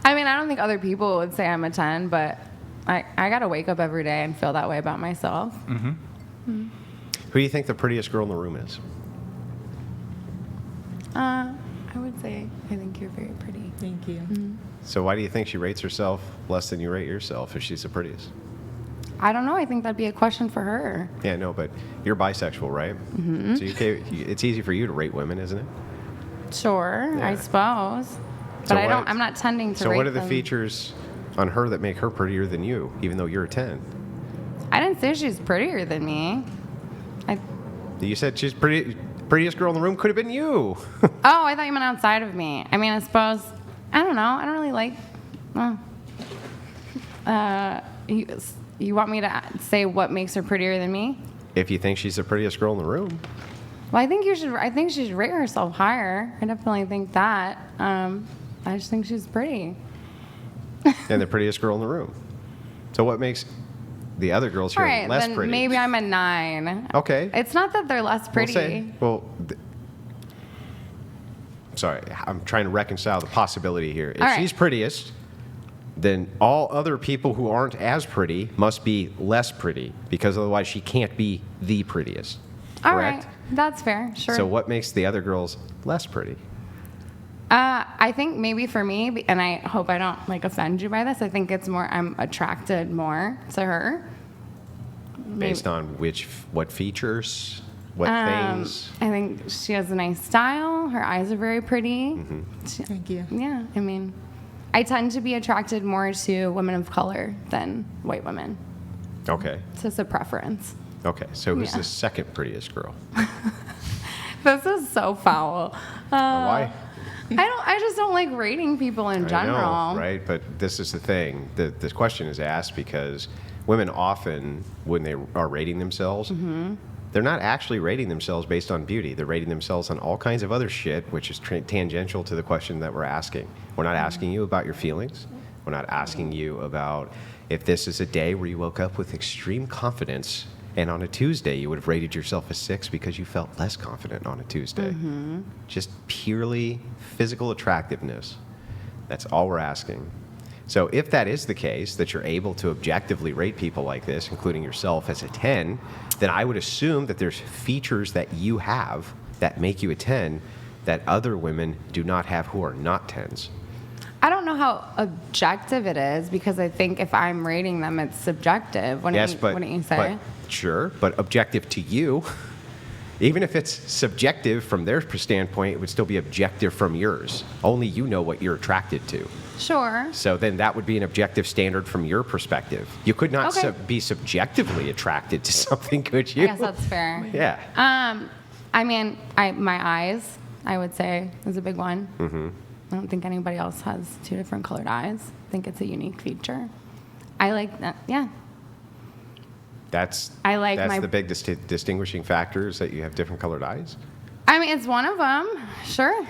I mean, I don't think other people would say I'm a 10, but I got to wake up every day and feel that way about myself. Mm-hmm. Mm. Who do you think the prettiest girl in the room is? I would say I think you're very pretty. Thank you. Mm. So why do you think she rates herself less than you rate yourself if she's the prettiest? I don't know. I think that'd be a question for her. Yeah, no, but you're bisexual, right? Mm-hmm. So it's easy for you to rate women, isn't it? Sure, Yeah. I suppose. But So I'm not tending to rate So what are the them. features on her that make her prettier than you, even though you're a 10? I didn't say she's prettier than me. You said she's prettiest girl in the room could have been you. Oh, I thought you meant outside of me. I mean, I suppose, I don't know. I don't really like, you want me to say what makes her prettier than me? If you think she's the prettiest girl in the room. Well, I think she should rate herself higher. I definitely think that. I just think she's pretty. And the prettiest girl in the room. So what makes the other girls here All right, less then pretty? maybe I'm a 9. Okay. It's not that they're less pretty. Sorry, I'm trying to reconcile the possibility here. If All right. she's prettiest, then all other people who aren't as pretty must be less pretty, because otherwise she can't be the prettiest. All Correct? right, that's fair. Sure. So what makes the other girls less pretty? I think maybe for me, and I hope I don't offend you by this. I think it's more I'm attracted more to her. Based on what features, what things? I think she has a nice style. Her eyes are very pretty. Mm-hmm. Thank you. Yeah, I mean, I tend to be attracted more to women of color than white women. Okay. It's just a preference. Okay. So who's Yeah. the second prettiest girl? This is so foul. Why? I just don't like rating people in general. I know, right? But this is the thing. This question is asked because women often, when they are rating themselves, Mm-hmm. they're not actually rating themselves based on beauty. They're rating themselves on all kinds of other shit, which is tangential to the question that we're asking. We're not asking you about your feelings. We're not asking you about if this is a day where you woke up with extreme confidence and on a Tuesday you would have rated yourself a 6 because you felt less confident on a Tuesday. Mm-hmm. Just purely physical attractiveness. That's all we're asking. So if that is the case, that you're able to objectively rate people like this, including yourself as a 10, then I would assume that there's features that you have that make you a 10 that other women do not have who are not 10s. I don't know how objective it is because I think if I'm rating them, it's subjective. Wouldn't you say? Sure, but objective to you, even if it's subjective from their standpoint, it would still be objective from yours. Only you know what you're attracted to. Sure. So then that would be an objective standard from your perspective. You could not Okay. be subjectively attracted to something, could you? I guess that's fair. Yeah. I mean, my eyes, I would say, is a big one. Mm-hmm. I don't think anybody else has 2 different colored eyes. I think it's a unique feature. I like that. Yeah. That's the big distinguishing factor is that you have different colored eyes? I mean, it's one of them. Sure.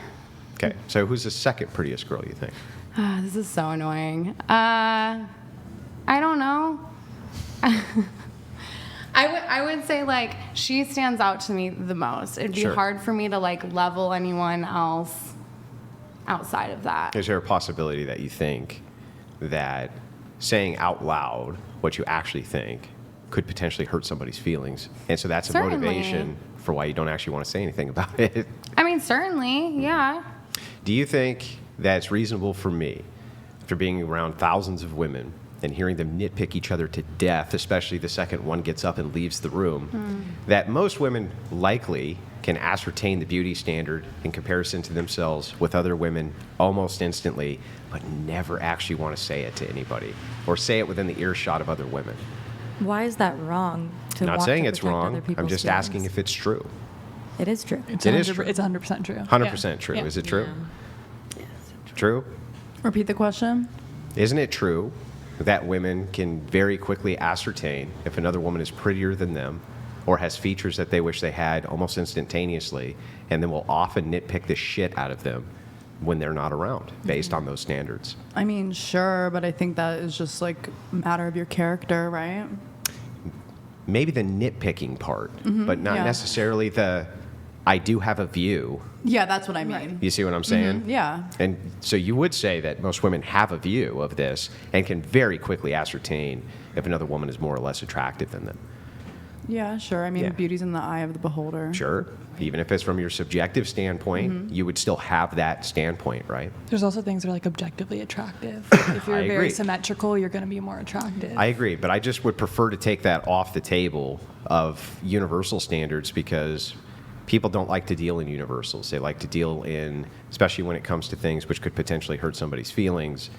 Okay. So who's the second prettiest girl, you think? This is so annoying. I don't know. I would say she stands out to me the most. It'd be Sure. hard for me to level anyone else outside of that. Is there a possibility that you think that saying out loud what you actually think could potentially hurt somebody's feelings? And so that's a Certainly. motivation for why you don't actually want to say anything about it. I mean, certainly, yeah. Do you think that it's reasonable for me, after being around thousands of women and hearing them nitpick each other to death, especially the second one gets up and leaves the room, that most women likely can ascertain the beauty standard in comparison to themselves with other women almost instantly, but never actually want to say it to anybody or say it within the earshot of other women? Why is that wrong? I'm not saying it's protect other wrong. I'm people's just feelings? asking if it's true. It is true. It's It is 100%, true. It's 100% true. 100% true. Yeah. Is it true? True? Repeat the question. Isn't it true that women can very quickly ascertain if another woman is prettier than them or has features that they wish they had almost instantaneously, and then will often nitpick the shit out of them when they're not around based on those standards? I mean, sure, but I think that is just a matter of your character, right? Maybe the nitpicking part, but not yeah. necessarily the I do have a view. Yeah, that's what I mean. You see what I'm saying? Yeah. And so you would say that most women have a view of this and can very quickly ascertain if another woman is more or less attractive than them. Yeah, sure. I mean, Yeah. beauty's in the eye of the beholder. Sure. Even if it's from your subjective standpoint, you would still have that standpoint, right? There's also things that are like objectively attractive. If you're I agree. very symmetrical, you're going to be more attractive. I agree, but I just would prefer to take that off the table of universal standards because people don't like to deal in universals. They like to deal in, especially when it comes to things which could potentially hurt somebody's feelings.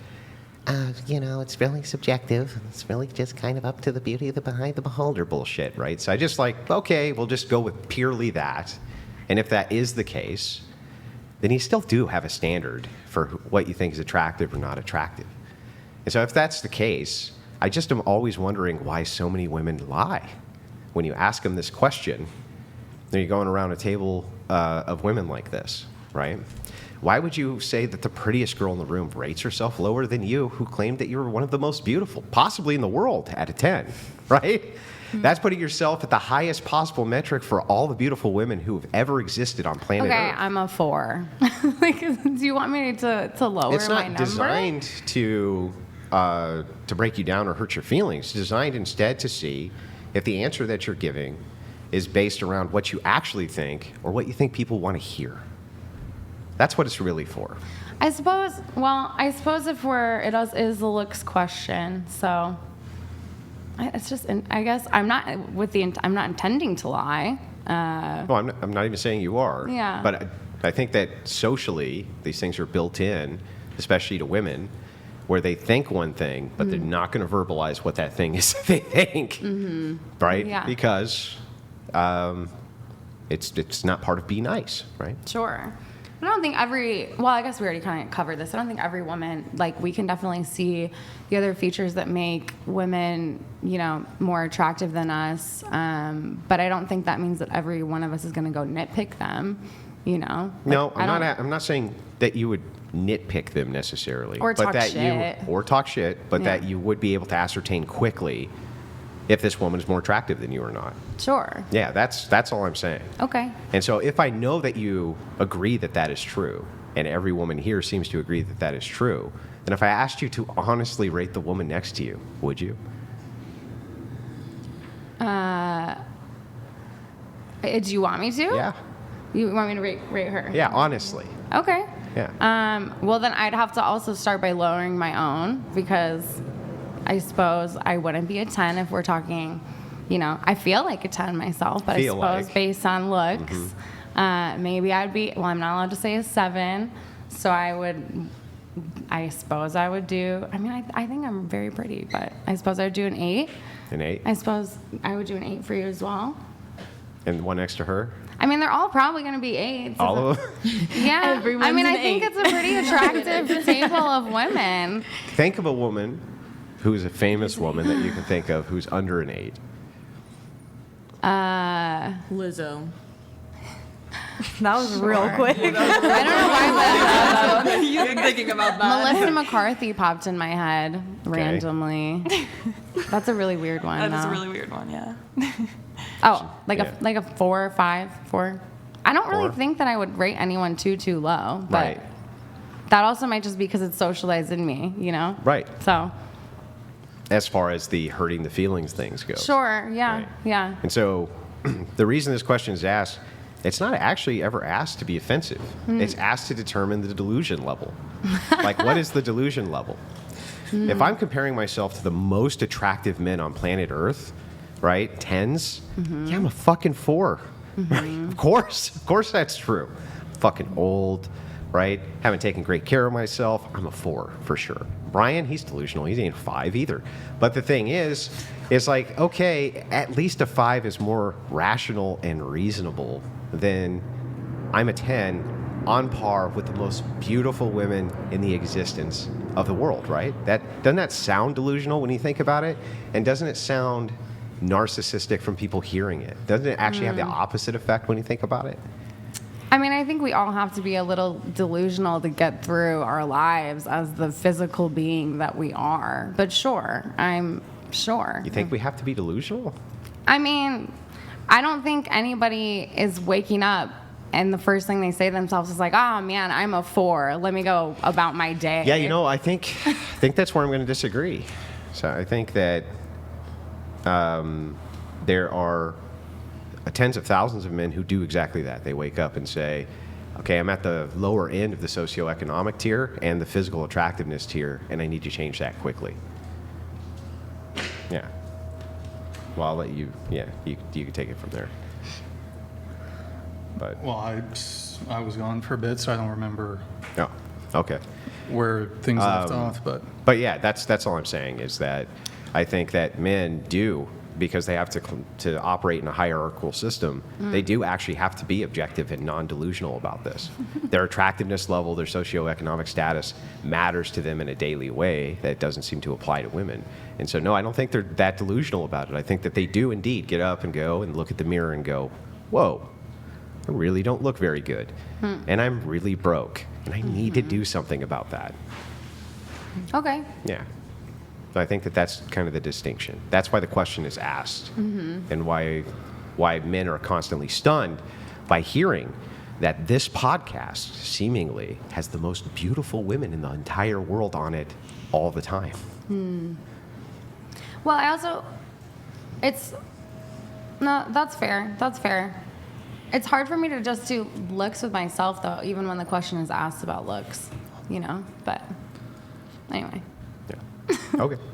It's really subjective. It's really just kind of up to the beauty of the behind the beholder bullshit, right? So I just like, okay, we'll just go with purely that. And if that is the case, then you still do have a standard for what you think is attractive or not attractive. And so if that's the case, I just am always wondering why so many women lie. When you ask them this question, then you're going around a table of women like this, right? Why would you say that the prettiest girl in the room rates herself lower than you, who claimed that you were one of the most beautiful, possibly in the world, out of 10, right? That's putting yourself at the highest possible metric for all the beautiful women who have ever existed on planet Okay, Earth. I'm a 4. Like, do you want me to lower It's my not number? designed to break you down or hurt your feelings. It's designed instead to see if the answer that you're giving is based around what you actually think or what you think people want to hear. That's what it's really for. I suppose if it is a looks question, so it's just, I guess I'm not intending to lie. Well, I'm not even saying you are. Yeah. But I think that socially, these things are built in, especially to women, where they think one thing, but they're not going to verbalize what that thing is they think. Right? Yeah. Because it's not part of be nice, right? Sure. I don't think I guess we already kind of covered this. I don't think every woman, like, we can definitely see the other features that make women, more attractive than us. But I don't think that means that every one of us is going to go nitpick them, No, I'm not saying that you would nitpick them necessarily. Or but talk that shit. Or talk shit, but Yeah. that you would be able to ascertain quickly if this woman is more attractive than you or not. Sure. Yeah, that's all I'm saying. Okay. And so if I know that you agree that that is true, and every woman here seems to agree that that is true, then if I asked you to honestly rate the woman next to you, would you? Do you want me to? Yeah. You want me to rate her? Yeah, honestly. Okay. Yeah. Well, then I'd have to also start by lowering my own, because I suppose I wouldn't be a 10 if we're talking, I feel like a 10 myself, but Feel I suppose like. based on looks, maybe I'd be, I'm not allowed to say a 7, so I suppose I would do, I think I'm very pretty, but I suppose I would do an 8. An 8? I suppose I would do an 8 for you as well. And one next to her? They're all probably going to be 8s. All of them? Yeah. Everyone's I an think 8. it's a pretty attractive table of women. Think of a woman who's a famous woman that you can think of who's under an 8. Lizzo. That was real quick. I don't know why You've been thinking about that. Melissa McCarthy popped in my head randomly. That's a really weird one. That is a though. really weird one, yeah. Oh, like Yeah. a 4 or 5, 4. I don't really 4? think that I would rate anyone too low, but Right. that also might just be because it's socialized in me, Right. So As far as the hurting the feelings things go. sure, yeah, Right. yeah. And so the reason this question is asked, it's not actually ever asked to be offensive. It's asked to determine the delusion level. Like, what is the delusion level? If I'm comparing myself to the most attractive men on planet Earth, right, 10s, yeah, I'm a fucking 4. Right? Of course that's true. Fucking old, right? Haven't taken great care of myself. I'm a 4 for sure. Brian, he's delusional. He ain't a 5 either. But the thing is, it's like, okay, at least a 5 is more rational and reasonable than I'm a 10 on par with the most beautiful women in the existence of the world, right? Doesn't that sound delusional when you think about it? And doesn't it sound narcissistic from people hearing it? Doesn't it actually have the opposite effect when you think about it? I think we all have to be a little delusional to get through our lives as the physical being that we are. But sure, I'm sure. You think we have to be delusional? I don't think anybody is waking up and the first thing they say to themselves is like, oh man, I'm a 4. Let me go about my day. Yeah, I think that's where I'm going to disagree. So I think that there are tens of thousands of men who do exactly that. They wake up and say, okay, I'm at the lower end of the socioeconomic tier and the physical attractiveness tier, and I need to change that quickly. Yeah. Well, I'll let you, you can take it from there. But, Well, I was gone for a bit, so I don't remember oh, okay. where things left off. But yeah, that's all I'm saying is that I think that men do, because they have to operate in a hierarchical system, they do actually have to be objective and non-delusional about this. Their attractiveness level, their socioeconomic status matters to them in a daily way that doesn't seem to apply to women. And so, no, I don't think they're that delusional about it. I think that they do indeed get up and go and look at the mirror and go, whoa, I really don't look very good. And I'm really broke. And I need to do something about that. Okay. Yeah. So I think that that's kind of the distinction. That's why the question is asked, and why men are constantly stunned by hearing that this podcast seemingly has the most beautiful women in the entire world on it all the time. Well, that's fair. That's fair. It's hard for me to just do looks with myself, though, even when the question is asked about looks, but anyway. Yeah. Okay.